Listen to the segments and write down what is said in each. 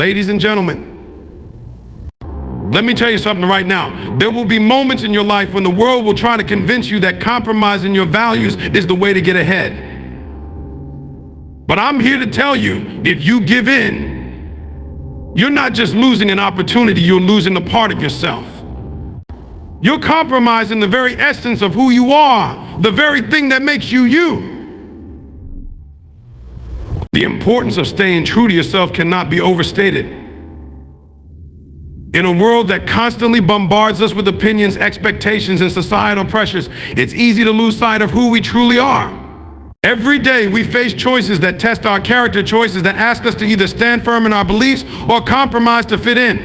Ladies and gentlemen, let me tell you something right now. There will be moments in your life when the world will try to convince you that compromising your values is the way to get ahead. But I'm here to tell you, if you give in, you're not just losing an opportunity, you're losing a part of yourself. You're compromising the very essence of who you are, the very thing that makes you you. The importance of staying true to yourself cannot be overstated. In a world that constantly bombards us with opinions, expectations, and societal pressures, it's easy to lose sight of who we truly are. Every day we face choices that test our character, choices that ask us to either stand firm in our beliefs or compromise to fit in.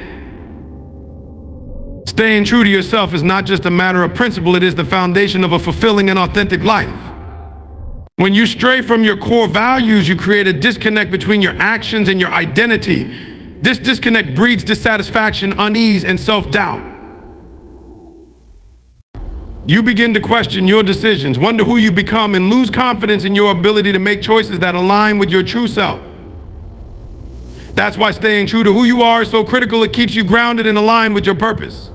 Staying true to yourself is not just a matter of principle, it is the foundation of a fulfilling and authentic life. When you stray from your core values, you create a disconnect between your actions and your identity. This disconnect breeds dissatisfaction, unease, and self-doubt. You begin to question your decisions, wonder who you become, and lose confidence in your ability to make choices that align with your true self. That's why staying true to who you are is so critical. It keeps you grounded and aligned with your purpose.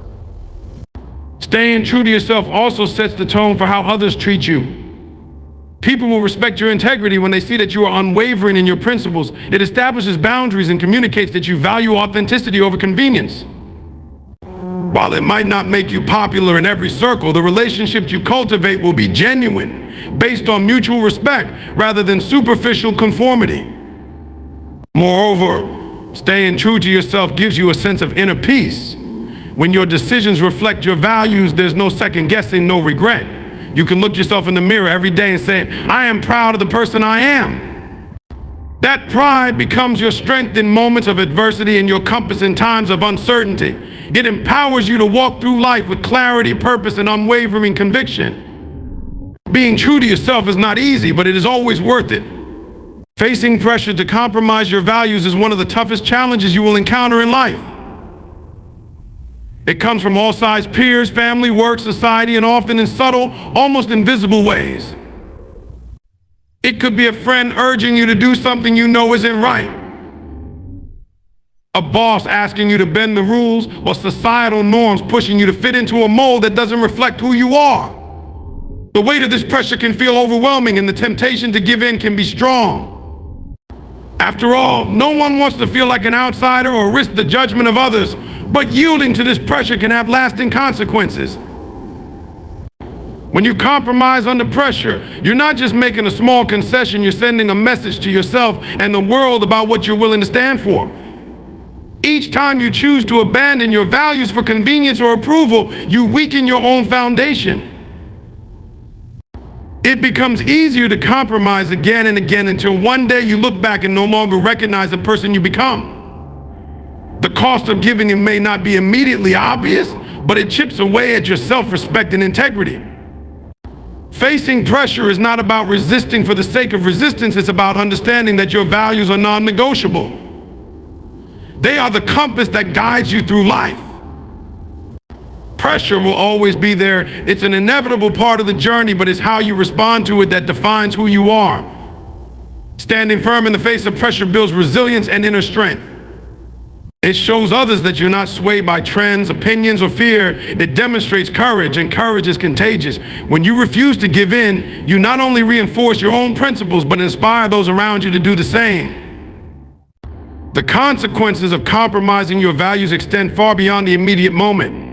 Staying true to yourself also sets the tone for how others treat you. People will respect your integrity when they see that you are unwavering in your principles. It establishes boundaries and communicates that you value authenticity over convenience. While it might not make you popular in every circle, the relationships you cultivate will be genuine, based on mutual respect rather than superficial conformity. Moreover, staying true to yourself gives you a sense of inner peace. When your decisions reflect your values, there's no second guessing, no regret. You can look yourself in the mirror every day and say, I am proud of the person I am. That pride becomes your strength in moments of adversity and your compass in times of uncertainty. It empowers you to walk through life with clarity, purpose, and unwavering conviction. Being true to yourself is not easy, but it is always worth it. Facing pressure to compromise your values is one of the toughest challenges you will encounter in life. It comes from all sides: peers, family, work, society, and often in subtle, almost invisible ways. It could be a friend urging you to do something you know isn't right, a boss asking you to bend the rules, or societal norms pushing you to fit into a mold that doesn't reflect who you are. The weight of this pressure can feel overwhelming, and the temptation to give in can be strong. After all, no one wants to feel like an outsider or risk the judgment of others, but yielding to this pressure can have lasting consequences. When you compromise under pressure, you're not just making a small concession, you're sending a message to yourself and the world about what you're willing to stand for. Each time you choose to abandon your values for convenience or approval, you weaken your own foundation. It becomes easier to compromise again and again until one day you look back and no longer recognize the person you become. The cost of giving in may not be immediately obvious, but it chips away at your self-respect and integrity. Facing pressure is not about resisting for the sake of resistance, it's about understanding that your values are non-negotiable. They are the compass that guides you through life. Pressure will always be there. It's an inevitable part of the journey, but it's how you respond to it that defines who you are. Standing firm in the face of pressure builds resilience and inner strength. It shows others that you're not swayed by trends, opinions, or fear. It demonstrates courage, and courage is contagious. When you refuse to give in, you not only reinforce your own principles, but inspire those around you to do the same. The consequences of compromising your values extend far beyond the immediate moment.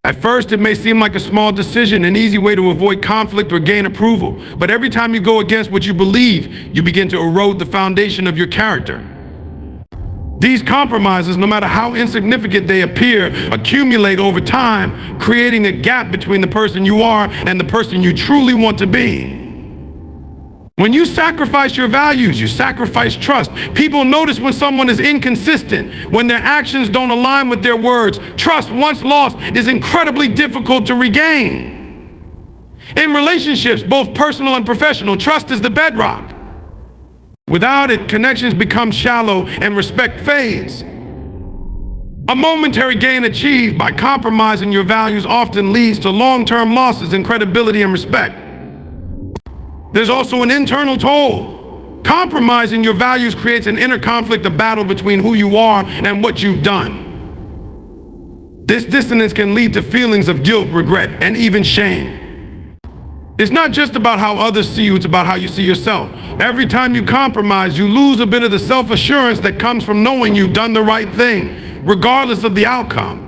At first, it may seem like a small decision, an easy way to avoid conflict or gain approval. But every time you go against what you believe, you begin to erode the foundation of your character. These compromises, no matter how insignificant they appear, accumulate over time, creating a gap between the person you are and the person you truly want to be. When you sacrifice your values, you sacrifice trust. People notice when someone is inconsistent, when their actions don't align with their words. Trust, once lost, is incredibly difficult to regain. In relationships, both personal and professional, trust is the bedrock. Without it, connections become shallow and respect fades. A momentary gain achieved by compromising your values often leads to long-term losses in credibility and respect. There's also an internal toll. Compromising your values creates an inner conflict, a battle between who you are and what you've done. This dissonance can lead to feelings of guilt, regret, and even shame. It's not just about how others see you, it's about how you see yourself. Every time you compromise, you lose a bit of the self-assurance that comes from knowing you've done the right thing, regardless of the outcome.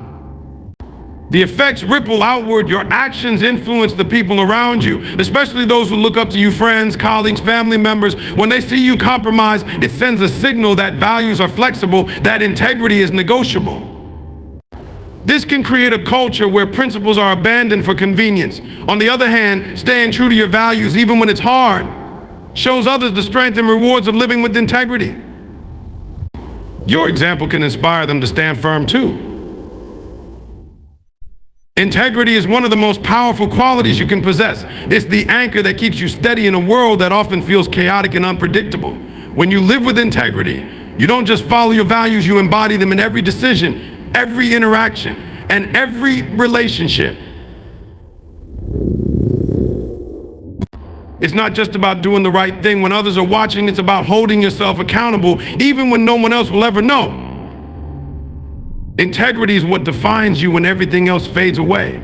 The effects ripple outward. Your actions influence the people around you, especially those who look up to you, friends, colleagues, family members. When they see you compromise, it sends a signal that values are flexible, that integrity is negotiable. This can create a culture where principles are abandoned for convenience. On the other hand, staying true to your values, even when it's hard, shows others the strength and rewards of living with integrity. Your example can inspire them to stand firm too. Integrity is one of the most powerful qualities you can possess. It's the anchor that keeps you steady in a world that often feels chaotic and unpredictable. When you live with integrity, you don't just follow your values, you embody them in every decision, every interaction, and every relationship. It's not just about doing the right thing when others are watching, it's about holding yourself accountable even when no one else will ever know. Integrity is what defines you when everything else fades away.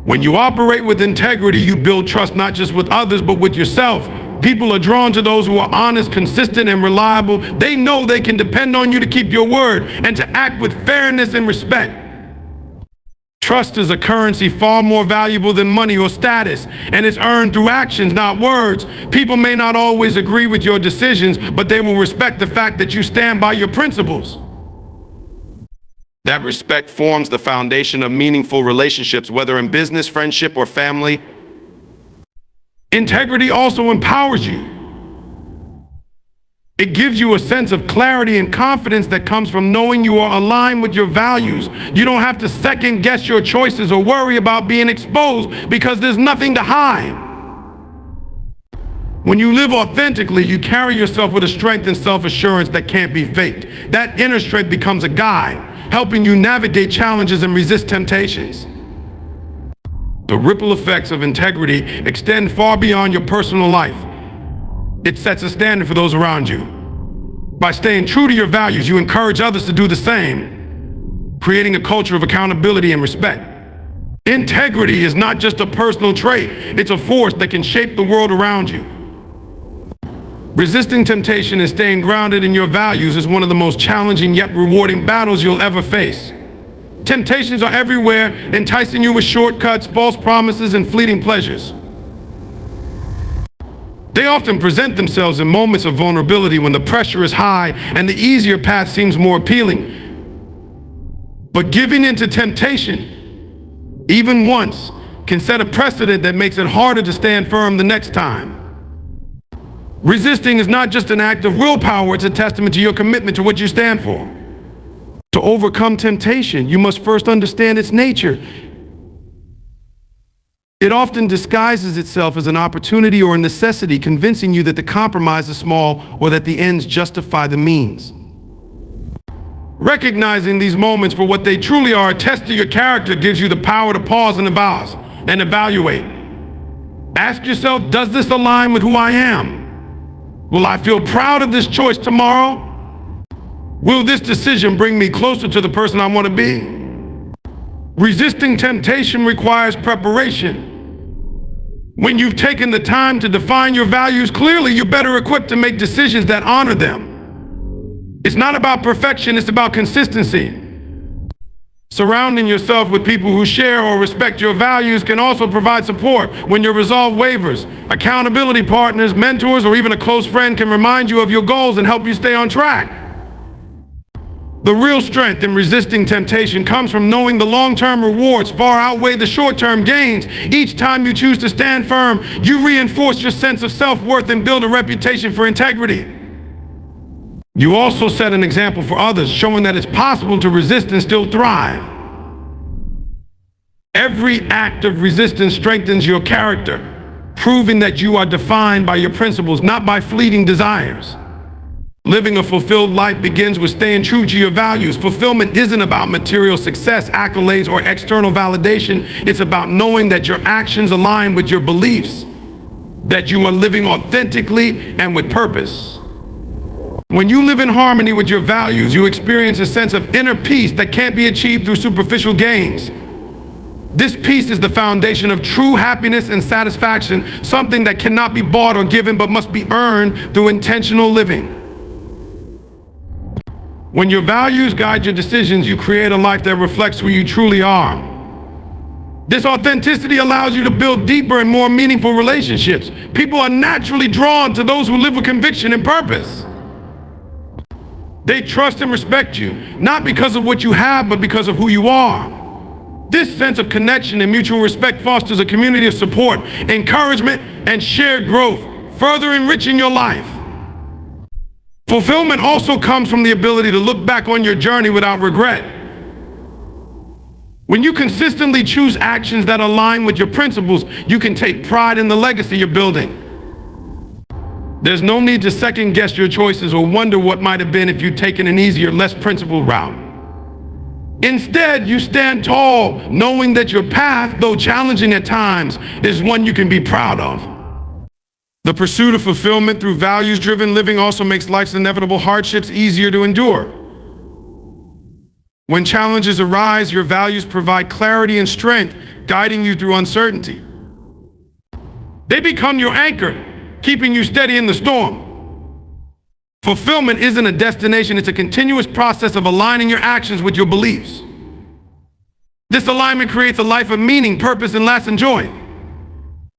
When you operate with integrity, you build trust not just with others, but with yourself. People are drawn to those who are honest, consistent, and reliable. They know they can depend on you to keep your word and to act with fairness and respect. Trust is a currency far more valuable than money or status, and it's earned through actions, not words. People may not always agree with your decisions, but they will respect the fact that you stand by your principles. That respect forms the foundation of meaningful relationships, whether in business, friendship, or family. Integrity also empowers you. It gives you a sense of clarity and confidence that comes from knowing you are aligned with your values. You don't have to second guess your choices or worry about being exposed because there's nothing to hide. When you live authentically, you carry yourself with a strength and self-assurance that can't be faked. That inner strength becomes a guide, helping you navigate challenges and resist temptations. The ripple effects of integrity extend far beyond your personal life. It sets a standard for those around you. By staying true to your values, you encourage others to do the same, creating a culture of accountability and respect. Integrity is not just a personal trait, it's a force that can shape the world around you. Resisting temptation and staying grounded in your values is one of the most challenging yet rewarding battles you'll ever face. Temptations are everywhere, enticing you with shortcuts, false promises, and fleeting pleasures. They often present themselves in moments of vulnerability when the pressure is high and the easier path seems more appealing. But giving in to temptation, even once, can set a precedent that makes it harder to stand firm the next time. Resisting is not just an act of willpower, it's a testament to your commitment to what you stand for. To overcome temptation, you must first understand its nature. It often disguises itself as an opportunity or a necessity, convincing you that the compromise is small or that the ends justify the means. Recognizing these moments for what they truly are, a test of your character, gives you the power to pause and evaluate. Ask yourself, does this align with who I am? Will I feel proud of this choice tomorrow? Will this decision bring me closer to the person I want to be? Resisting temptation requires preparation. When you've taken the time to define your values clearly, you're better equipped to make decisions that honor them. It's not about perfection, it's about consistency. Surrounding yourself with people who share or respect your values can also provide support when your resolve wavers. Accountability partners, mentors, or even a close friend can remind you of your goals and help you stay on track. The real strength in resisting temptation comes from knowing the long-term rewards far outweigh the short-term gains. Each time you choose to stand firm, you reinforce your sense of self-worth and build a reputation for integrity. You also set an example for others, showing that it's possible to resist and still thrive. Every act of resistance strengthens your character, proving that you are defined by your principles, not by fleeting desires. Living a fulfilled life begins with staying true to your values. Fulfillment isn't about material success, accolades, or external validation. It's about knowing that your actions align with your beliefs. that you are living authentically and with purpose. When you live in harmony with your values, you experience a sense of inner peace that can't be achieved through superficial gains. This peace is the foundation of true happiness and satisfaction, something that cannot be bought or given but must be earned through intentional living. When your values guide your decisions, you create a life that reflects who you truly are. This authenticity allows you to build deeper and more meaningful relationships. People are naturally drawn to those who live with conviction and purpose. They trust and respect you, not because of what you have, but because of who you are. This sense of connection and mutual respect fosters a community of support, encouragement, and shared growth, further enriching your life. Fulfillment also comes from the ability to look back on your journey without regret. When you consistently choose actions that align with your principles, you can take pride in the legacy you're building. There's no need to second guess your choices or wonder what might have been if you'd taken an easier, less principled route. Instead, you stand tall, knowing that your path, though challenging at times, is one you can be proud of. The pursuit of fulfillment through values-driven living also makes life's inevitable hardships easier to endure. When challenges arise, your values provide clarity and strength, guiding you through uncertainty. They become your anchor, keeping you steady in the storm. Fulfillment isn't a destination, it's a continuous process of aligning your actions with your beliefs. This alignment creates a life of meaning, purpose, and lasting joy.